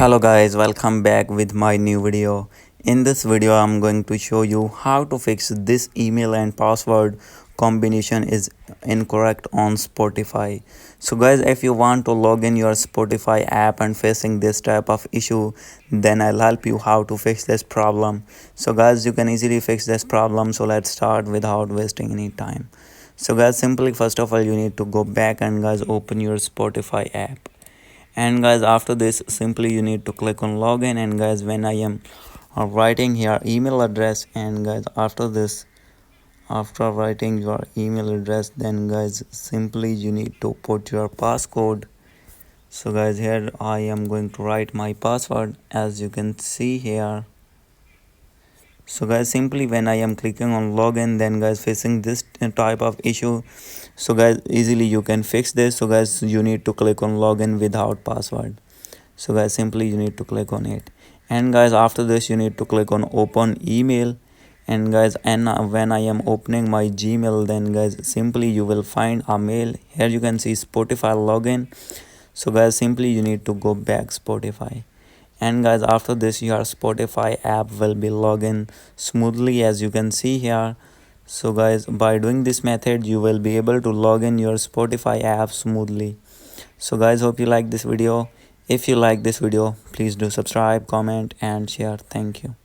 Hello guys, welcome back with my new video. In this video I'm going to show you how to fix this email and password combination is incorrect on Spotify. So guys, if you want to log in your Spotify app and facing this type of issue, then I'll help you how to fix this problem. So guys, you can easily fix this problem. So let's start without wasting any time. So guys, simply first of all you need to go back and guys open your Spotify app. And guys, after this simply you need to click on login. And guys, when I am writing here email address, and guys after this, after writing your email address, then guys simply you need to put your passcode. So guys, here I am going to write my password as you can see here. So guys, simply when I am clicking on login, then guys facing this type of issue, so guys easily you can fix this. So guys, you need to click on login without password. So guys, simply you need to click on it. And guys, after this you need to click on open email. And guys, and when I am opening my Gmail, then guys simply you will find a mail. Here you can see Spotify login. So guys, simply you need to go back Spotify. And guys, after this your Spotify app will be login smoothly as you can see here. So guys, by doing this method you will be able to log in your Spotify app smoothly. So guys, hope you like this video. If you like this video, please do subscribe, comment and share. Thank you.